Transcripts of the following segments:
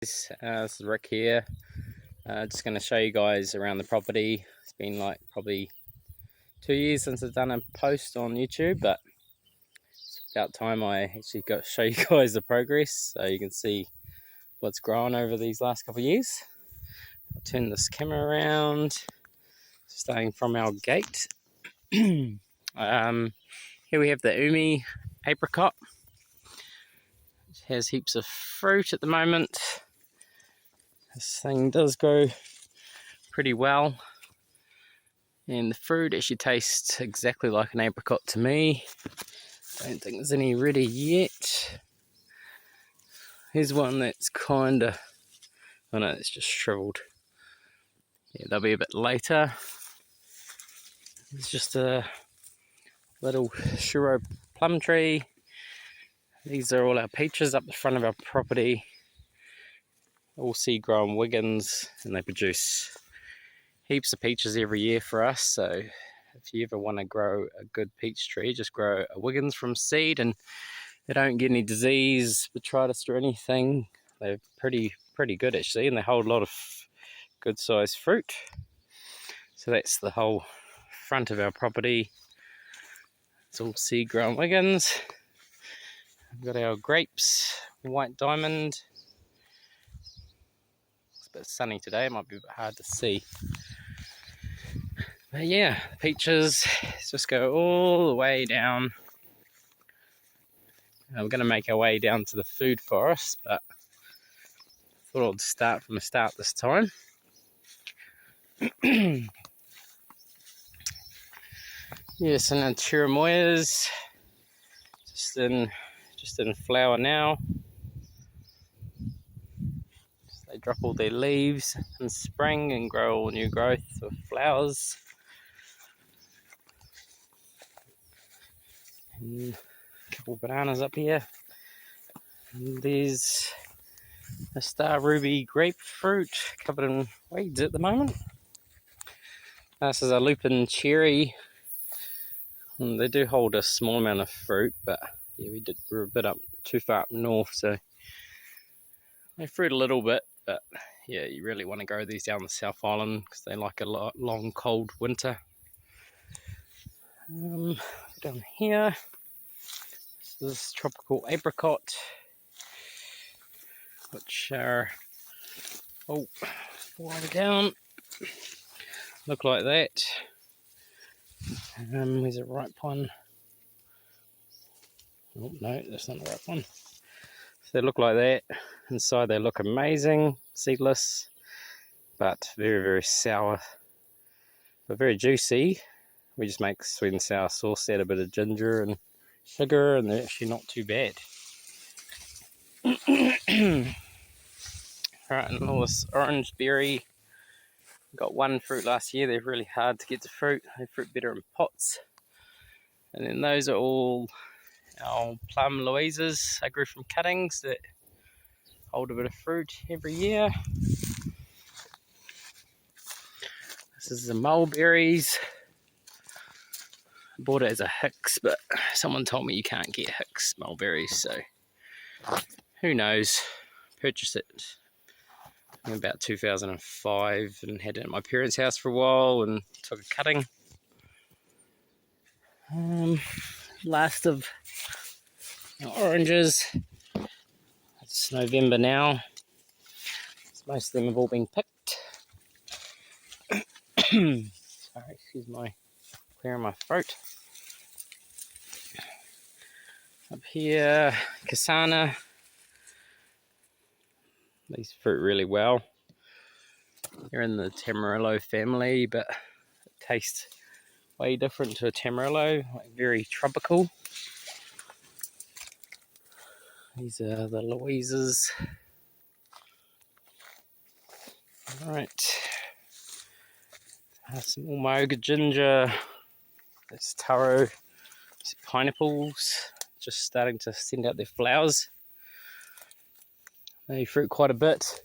This is Rick here. Just going to show you guys around the property. It's been like probably 2 years since I've done a post on YouTube, but it's about time I actually got to show you guys the progress so you can see what's grown over these last couple of years. I'll turn this camera around, starting from our gate. Here we have the Umi apricot. It has heaps of fruit at the moment. This thing does grow pretty well, and the fruit actually tastes exactly like an apricot to me. Don't think there's any ready yet. Here's one that's kinda, oh no, it's just shriveled. Yeah, they'll be a bit later. It's just a little Shiro plum tree. These are all our peaches up the front of our property. All seed grown Wiggins, and they produce heaps of peaches every year for us. So if you ever want to grow a good peach tree, just grow a Wiggins from seed, and they don't get any disease, botrytis or anything. They're pretty good actually, and they hold a lot of good sized fruit. So that's the whole front of our property. It's all seed grown Wiggins. We've got our grapes, White Diamond. It's a bit sunny today, it might be a bit hard to see. But yeah, peaches just go all the way down. We're going to make our way down to the food forest, but I thought I'd start from the start this time. Yes, and the cherimoyas just in flower now. So they drop all their leaves in spring and grow all new growth of flowers. And a couple of bananas up here. And there's a star ruby grapefruit covered in weeds at the moment. This is a lupin cherry. And they do hold a small amount of fruit, but yeah, we're a bit too far up north, so they fruit a little bit, but yeah, you really want to grow these down the South Island because they like a long cold winter. Down here, this is tropical apricot, which are wider down, look like that. There's a ripe one. Oh no, that's not the right one. So they look like that. Inside they look amazing, seedless, but very sour, but very juicy. We just make sweet and sour sauce, add a bit of ginger and sugar, and they're actually not too bad. Right, and all this orange berry. Got one fruit last year. They're really hard to get to fruit. They fruit better in pots. And then those are all our plum Louises I grew from cuttings that hold a bit of fruit every year. This is the mulberries. I bought it as a Hicks, but someone told me you can't get Hicks mulberries, so who knows. Purchased it in about 2005 and had it at my parents' house for a while and took a cutting. Last of our oranges. It's November now. Most of them have all been picked. Sorry, excuse my clearing my throat. Up here, Kasana. These fruit really well. They're in the Tamarillo family, but it tastes way different to a Tamarillo, like very tropical. These are the Louises. Alright. Some Umoga ginger. There's taro. These pineapples just starting to send out their flowers. They fruit quite a bit.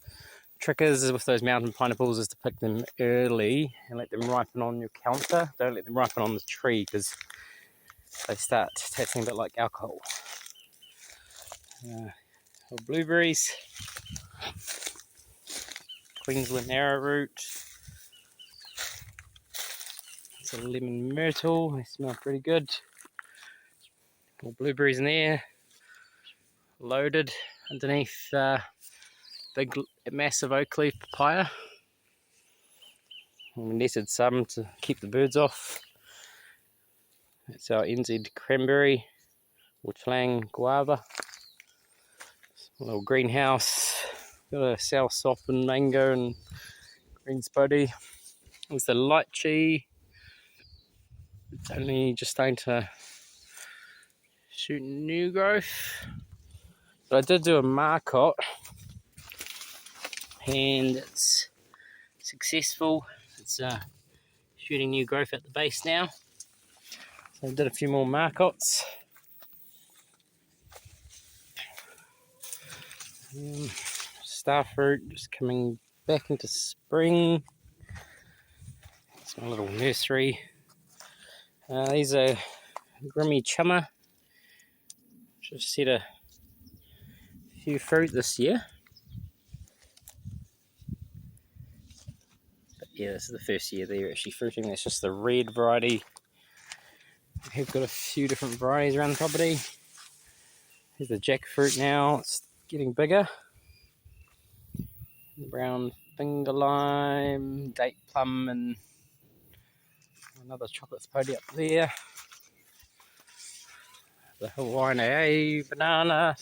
Trick is with those mountain pineapples is to pick them early and let them ripen on your counter. Don't let them ripen on the tree because they start tasting a bit like alcohol. or blueberries, Queensland arrowroot. It's a lemon myrtle, they smell pretty good. More blueberries in there, loaded underneath big massive oak leaf papaya. And we netted some to keep the birds off. That's our NZ cranberry or Tlang guava. A little greenhouse. Got a south sop and mango and green spuddy. There's the lychee. It's only just starting to shoot new growth. But I did do a marcot and it's successful. It's shooting new growth at the base now. So I did a few more marcots. Starfruit just coming back into spring. It's my little nursery. These are Grimmy Chummer. Just set a few fruit this year. But yeah, this is the first year they're actually fruiting. That's just the red variety. We've got a few different varieties around the property. Here's the jackfruit now. It's getting bigger. Brown finger lime, date plum, and another chocolate spody up there. The Hawaiian AA banana,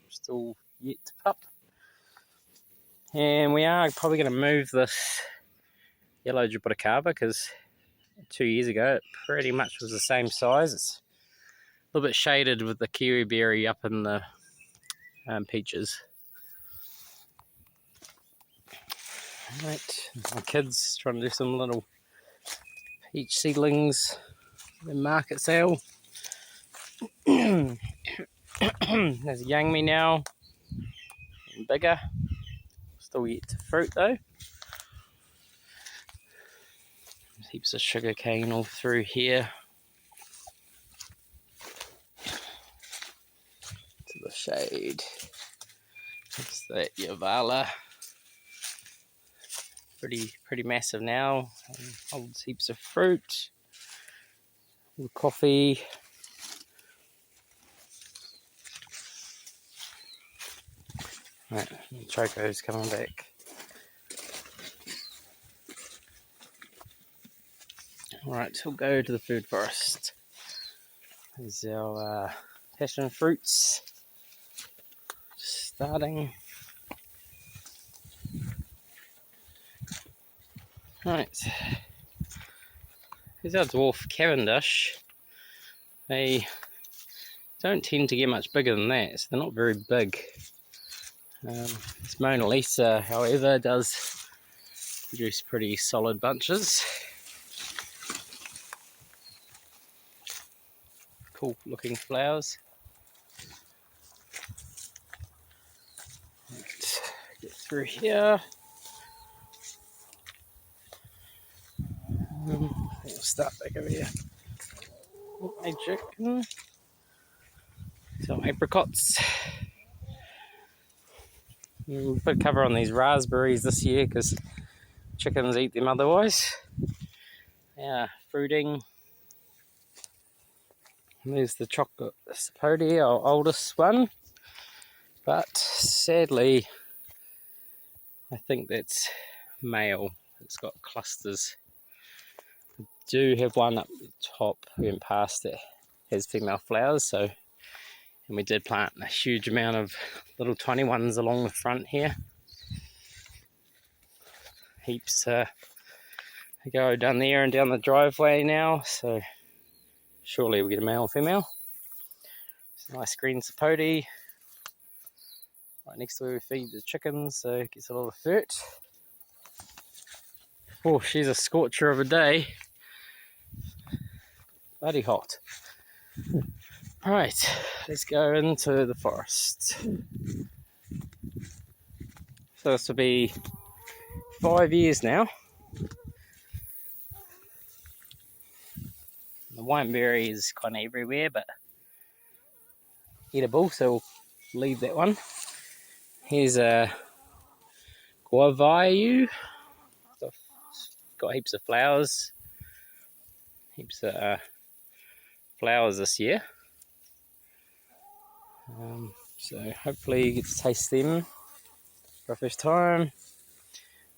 still yet to pup. And we are probably going to move this yellow jabuticaba because 2 years ago it pretty much was the same size. It's a little bit shaded with the kiwi berry up in the peaches. Right, my kids trying to do some little peach seedlings in market sale. There's a Yangmi now, bigger, still yet to fruit though. There's heaps of sugar cane all through here. To the shade. That's that Yavala. Pretty massive now. Holds heaps of fruit. The coffee. Right, Choco's coming back. Alright, we'll go to the food forest. There's our passion fruits. Just starting. Right. Here's our dwarf Cavendish. They don't tend to get much bigger than that, so they're not very big. This Mona Lisa, however, does produce pretty solid bunches. Cool looking flowers. Right, get through here. We'll start back over here. Hey chicken. Some apricots. We'll put cover on these raspberries this year because chickens eat them otherwise. Yeah, fruiting. And there's the chocolate sapodi, our oldest one. But sadly, I think that's male. It's got clusters. I do have one up the top we went past that has female flowers, so and we did plant a huge amount of little tiny ones along the front here. Heaps go down there and down the driveway now, so surely we'll get a male or female. It's a nice green sapodi. Right next to where we feed the chickens, so it gets a lot of dirt. Oh, she's a scorcher of a day. Bloody hot. Right, let's go into the forest. So this will be 5 years now. The wineberry is kind of everywhere, but edible, so we'll leave that one. Here's a guavayu. Got heaps of flowers. Heaps of flowers this year. So hopefully you get to taste them for the first time.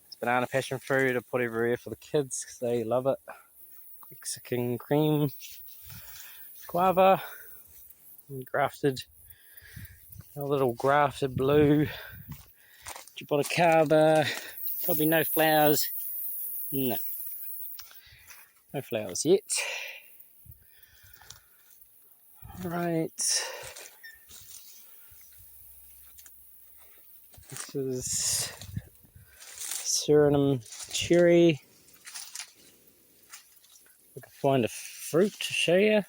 It's banana passion fruit I put everywhere for the kids because they love it. Mexican cream guava. Grafted, a little grafted blue. Jaboticaba. Probably no flowers. No. No flowers yet. Right. This is Suriname cherry. I can find a fruit to show you.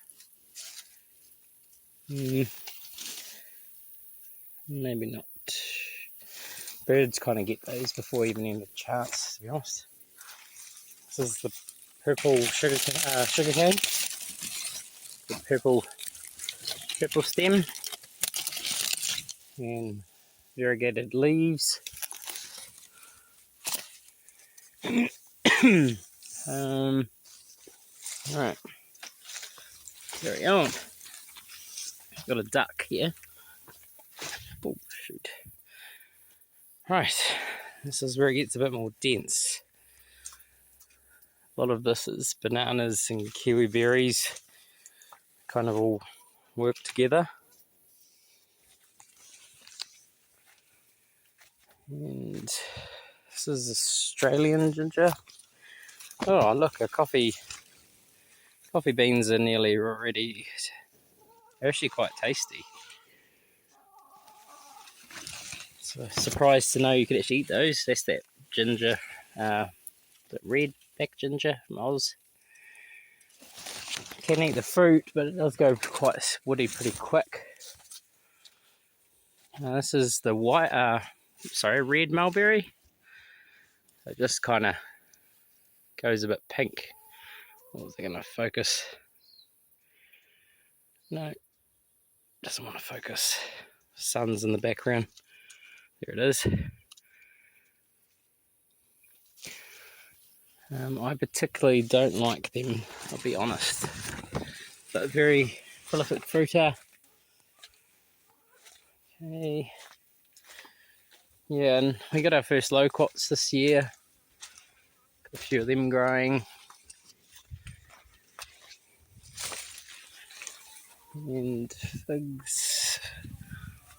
Maybe not. Birds kind of get those before even have a chance, to be honest. This is the purple sugar cane. The purple stem. And variegated leaves. Alright, carry on. Got a duck here. Oh, shoot. Right, this is where it gets a bit more dense. A lot of this is bananas and kiwi berries, kind of all work together. And this is Australian ginger. Oh, look, coffee beans are nearly ready. They're actually quite tasty. So surprised to know you could actually eat those. That's that ginger, the red back ginger from Oz. Can eat the fruit, but it does go quite woody pretty quick. This is the red mulberry. It just kind of goes a bit pink. What was it going to focus? No, doesn't want to focus. Sun's in the background. There it is. I particularly don't like them, I'll be honest. But very prolific fruiter. Okay. Yeah, and we got our first loquats this year. Got a few of them growing. And figs.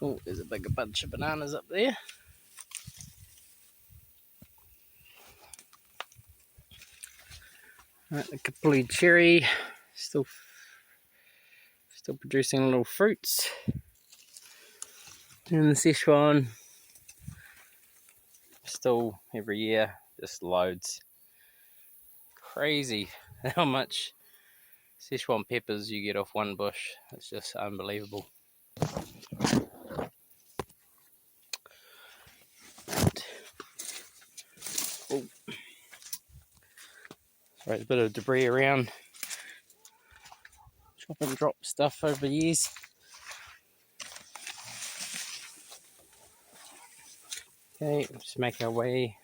Oh, there's a bigger bunch of bananas up there. Right, the Kapuli cherry, still producing little fruits. And the Szechuan, still every year, just loads. Crazy how much Szechuan peppers you get off one bush. It's just unbelievable. Oh. Sorry, a bit of debris around. Chop and drop stuff over the years. Okay, just make our way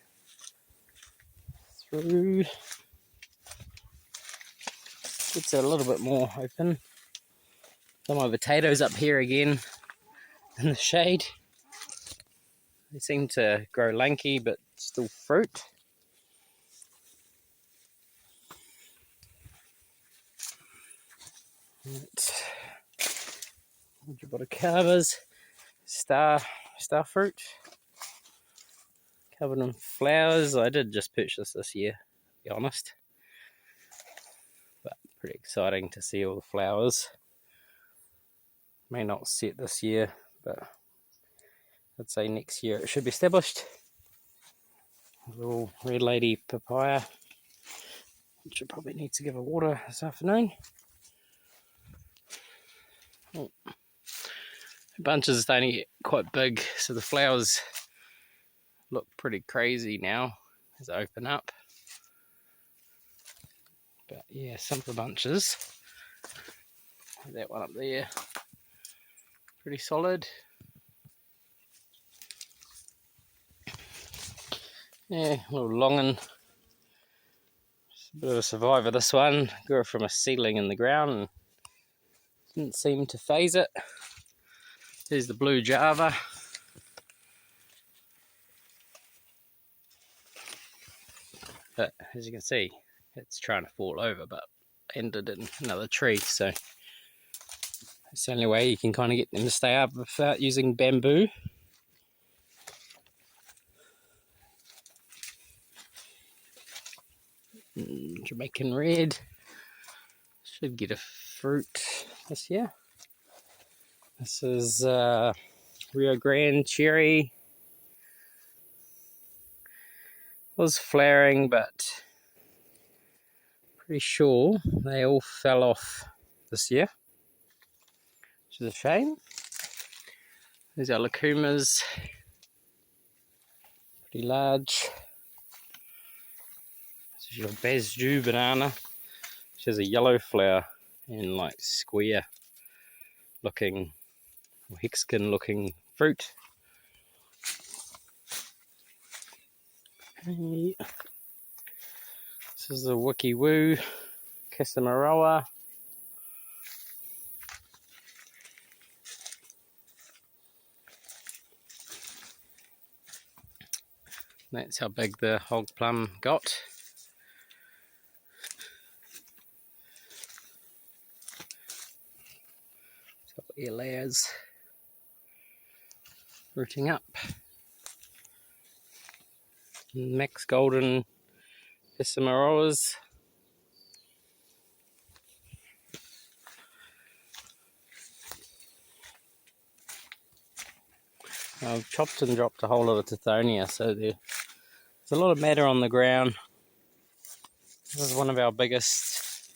through. It's a little bit more open. Some of my potatoes up here again in the shade. They seem to grow lanky, but still fruit. Jaboticabas, star fruit, covered in flowers. I did just purchase this year, to be honest. But pretty exciting to see all the flowers. May not see it this year, but I'd say next year it should be established. A little red lady papaya, which I probably need to give her water this afternoon. Oh. The bunches are starting to get quite big, so the flowers look pretty crazy now as they open up. But yeah, some of the bunches, that one up there, pretty solid. Yeah, a little longin. A bit of a survivor, this one. Grew it from a seedling in the ground and didn't seem to phase it. Here's the blue Java. But as you can see, it's trying to fall over, but ended in another tree. So it's the only way you can kind of get them to stay up without using bamboo. Jamaican red. Should get a fruit this year. This is Rio Grande cherry. Was flowering, but pretty sure they all fell off this year, which is a shame. These are lacumas, pretty large. This is your Basjoo banana, which has a yellow flower and like square looking, hexagon looking fruit. This is the Wiki Woo Casamaroa. That's how big the hog plum got. So air layers rooting up. Max Golden Casamaroas. I've chopped and dropped a whole lot of Tithonia, so there's a lot of matter on the ground. This is one of our biggest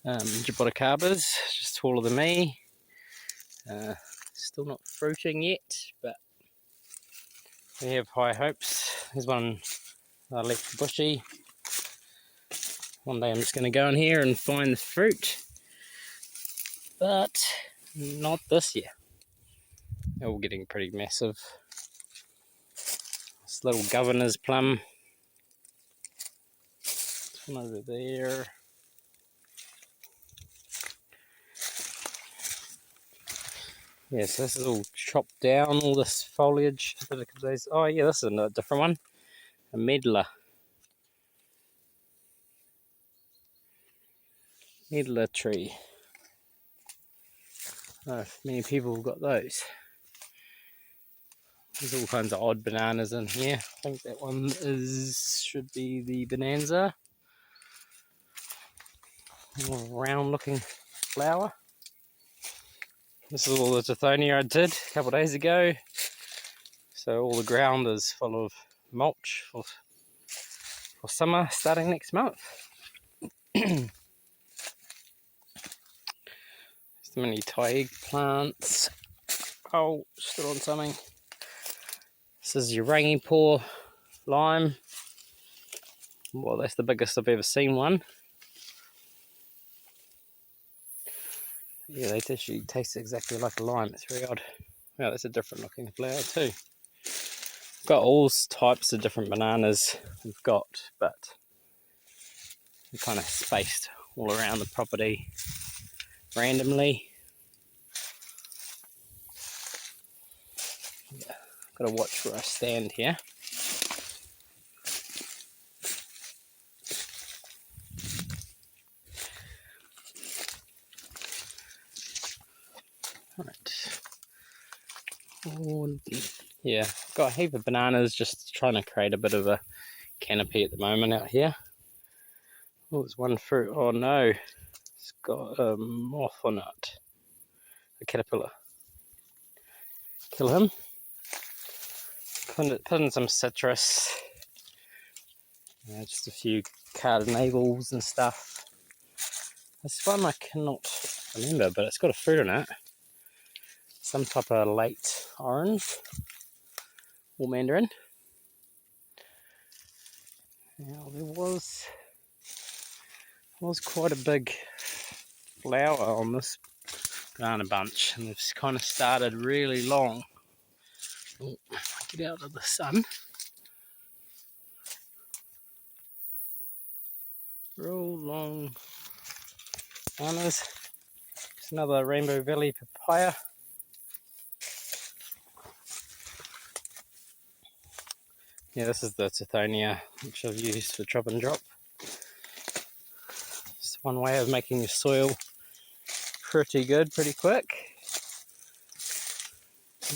Jaboticabas, just taller than me. Still not fruiting yet, but we have high hopes. There's one left bushy. One day I'm just going to go in here and find the fruit, but not this year. They're all getting pretty massive. This little governor's plum. This one over there. Yes, this is all chopped down, all this foliage. Oh yeah, this is a different one. A medlar. Medlar tree. I don't know if many people have got those. There's all kinds of odd bananas in here. I think that one should be the Bonanza. A round looking flower. This is all the Tithonia I did a couple of days ago. So all the ground is full of mulch for summer starting next month. There's many Thai plants. Oh, stood on something. This is your Rangipo lime. Well, that's the biggest I've ever seen one. Yeah, they actually taste exactly like a lime. It's very odd. Wow, that's a different looking flower too. Got all types of different bananas we've got, but they're kind of spaced all around the property randomly. Yeah, got to watch where I stand here. Right. Oh, yeah, got a heap of bananas, just trying to create a bit of a canopy at the moment out here. Oh, there's one fruit. Oh no, it's got a moth on it. A caterpillar. Kill him. Put in some citrus. Just a few cardinals and stuff. This one I cannot remember, but it's got a fruit on it. Some type of late orange or mandarin. Now there was quite a big flower on this banana bunch, and it's kind of started really long. Oh, get out of the sun. real long bananas. Just another Rainbow Valley papaya. Yeah, this is the Tithonia which I've used for drop and drop. It's one way of making your soil pretty good, pretty quick.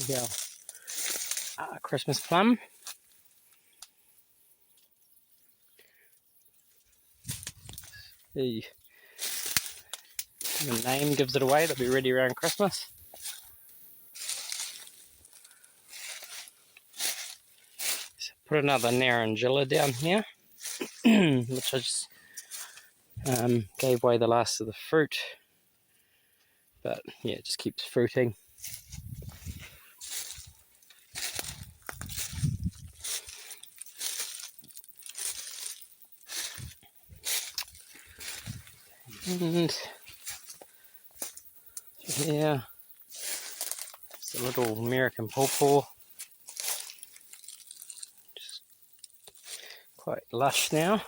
Yeah, Christmas plum. The name gives it away, they'll be ready around Christmas. So put another Narrandilla down here, which I just gave away the last of the fruit. But yeah, it just keeps fruiting. And yeah, it's a little American pawpaw. Just quite lush now.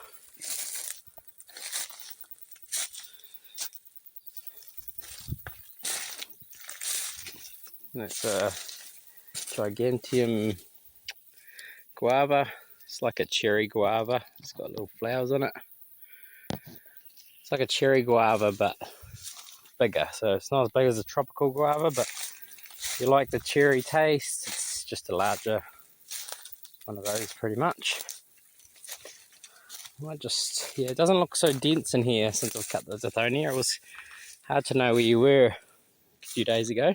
That's a Giganteum guava. It's like a cherry guava. It's got little flowers on it. It's like a cherry guava, but bigger. So it's not as big as a tropical guava, but if you like the cherry taste, it's just a larger one of those pretty much. I just, yeah, it doesn't look so dense in here since I've cut the Tithonia. It was hard to know where you were a few days ago.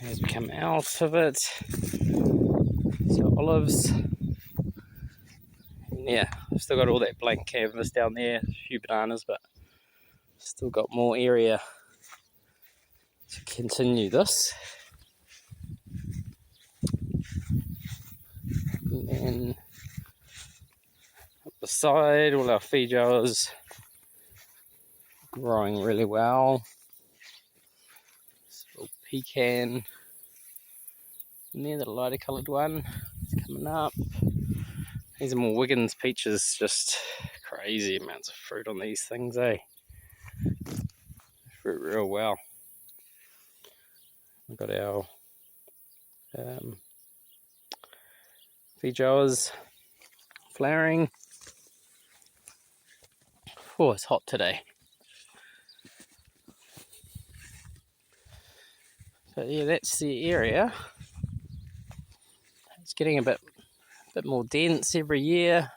As we come out of it, so olives. Yeah, I've still got all that blank canvas down there, a few bananas, but still got more area to continue this. And then up the side, all our feijoas growing really well. This little pecan, and there the lighter coloured one is coming up. These are more Wiggins peaches, just crazy amounts of fruit on these things, eh? Fruit real well. We've got our feijoas flowering. Oh, it's hot today. But yeah, that's the area. It's getting a bit more dense every year.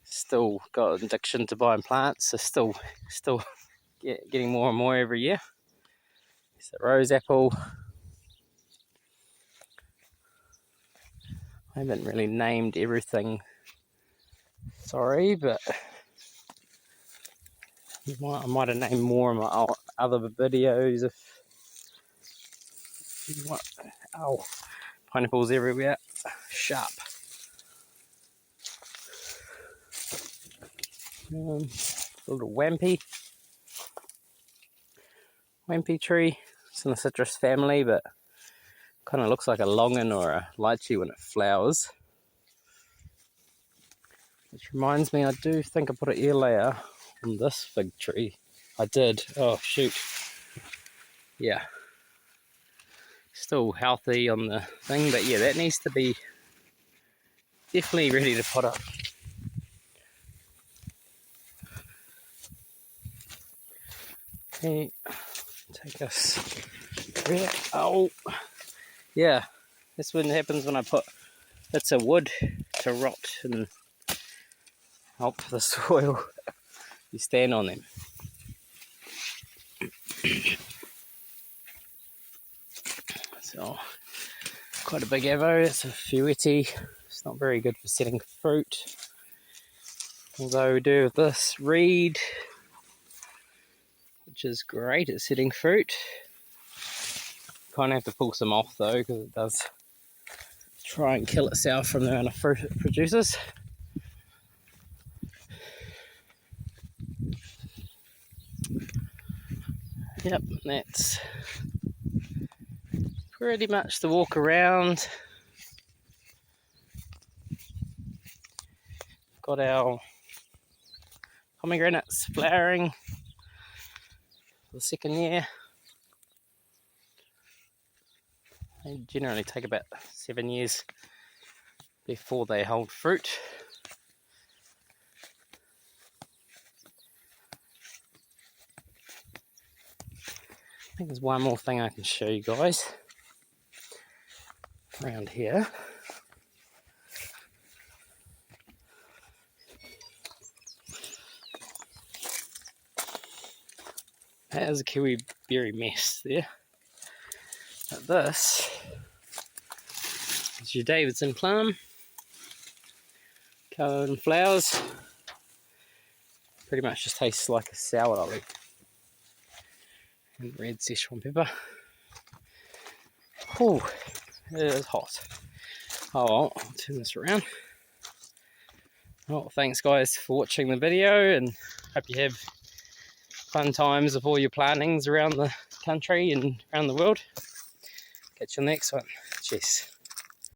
Still got an addiction to buying plants, so still getting more and more every year. It's the rose apple. I haven't really named everything, sorry, but I might have named more in my other videos if you want. Oh, pineapples everywhere, sharp. A little wampy tree. It's in the citrus family, but kind of looks like a longan or a lychee when it flowers. Which reminds me, I do think I put an ear layer on this fig tree. I did. Oh shoot. Yeah. Still healthy on the thing, but yeah, that needs to be definitely ready to put up. Okay, take us there. Oh, yeah, that's what happens when I put bits of wood to rot and help the soil. You stand on them. So, quite a big avo. It's a Fuetti. It's not very good for setting fruit. Although we do this reed, which is great at setting fruit. Kind of have to pull some off though, because it does try and kill itself from the amount of fruit it produces. Yep, that's pretty much the walk around. got our pomegranates flowering for the second year. They generally take about 7 years before they hold fruit. I think there's one more thing I can show you guys around here. There's a kiwi berry mess there. But this is your Davidson plum, coloured in flowers. Pretty much just tastes like a sourdough. And red Szechuan pepper. Oh, it is hot. Oh well, I'll turn this around. Well, thanks guys for watching the video, and hope you have fun times of all your plantings around the country and around the world. Catch you on the next one. Cheers.